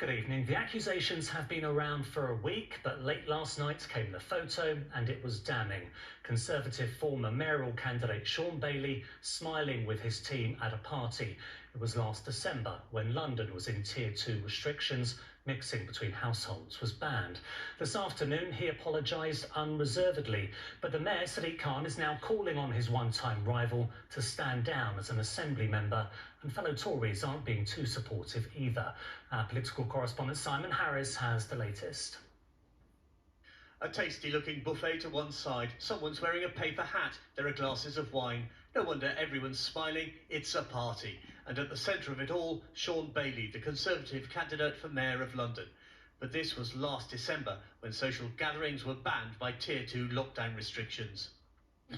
Good evening. The accusations have been around for a week, but late last night came the photo and it was damning. Conservative former mayoral candidate Sean Bailey smiling with his team at a party. It was last December when London was in Tier 2 restrictions. Mixing between households was banned. This afternoon he apologised unreservedly, but the mayor Sadiq Khan is now calling on his one-time rival to stand down as an assembly member, and fellow Tories aren't being too supportive either. Our political correspondent Simon Harris has the latest. A tasty-looking buffet to one side. Someone's wearing a paper hat. There are glasses of wine. No wonder everyone's smiling. It's a party. And at the centre of it all, Sean Bailey, the Conservative candidate for Mayor of London. But this was last December, when social gatherings were banned by Tier 2 lockdown restrictions.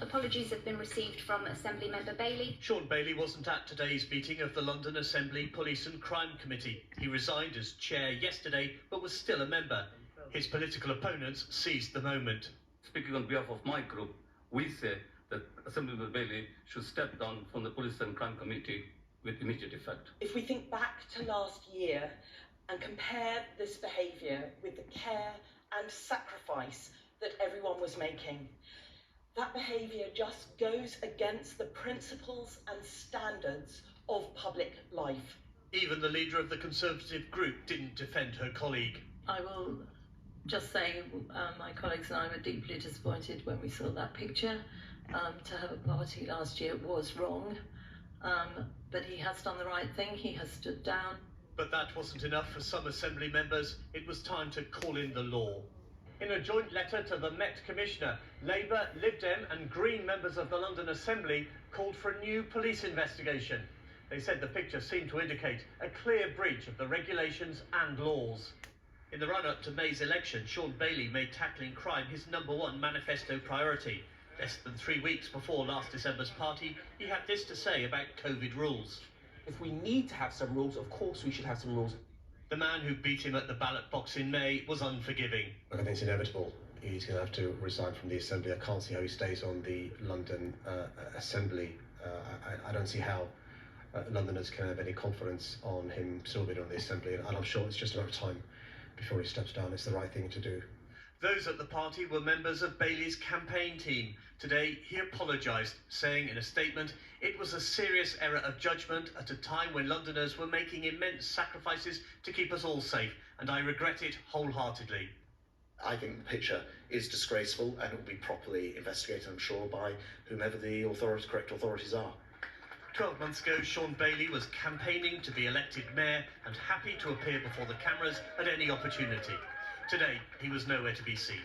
Apologies have been received from Assembly Member Bailey. Sean Bailey wasn't at today's meeting of the London Assembly Police and Crime Committee. He resigned as chair yesterday, but was still a member. His political opponents seized the moment. Speaking on behalf of my group, we say that Assemblymember Bailey should step down from the Police and Crime Committee with immediate effect. If we think back to last year and compare this behaviour with the care and sacrifice that everyone was making, that behaviour just goes against the principles and standards of public life. Even the leader of the Conservative group didn't defend her colleague. I will just say my colleagues and I were deeply disappointed when we saw that picture. To have a party last year was wrong, but he has done the right thing. He has stood down. But that wasn't enough for some Assembly members. It was time to call in the law. In a joint letter to the Met Commissioner, Labour, Lib Dem and Green members of the London Assembly called for a new police investigation. They said the picture seemed to indicate a clear breach of the regulations and laws. In the run-up to May's election, Sean Bailey made tackling crime his #1 manifesto priority. Less than 3 weeks before last December's party, he had this to say about COVID rules. If we need to have some rules, of course we should have some rules. The man who beat him at the ballot box in May was unforgiving. I think it's inevitable. He's going to have to resign from the Assembly. I can't see how he stays on the London Assembly. I don't see how Londoners can have any confidence on him still being on the Assembly, and I'm sure it's just a matter of time before he steps down. It's the right thing to do. Those at the party were members of Bailey's campaign team. Today, he apologised, saying in a statement, "It was a serious error of judgment at a time when Londoners were making immense sacrifices to keep us all safe, and I regret it wholeheartedly." I think the picture is disgraceful and it will be properly investigated, I'm sure, by whomever the correct authorities are. 12 months ago, Sean Bailey was campaigning to be elected mayor and happy to appear before the cameras at any opportunity. Today, he was nowhere to be seen.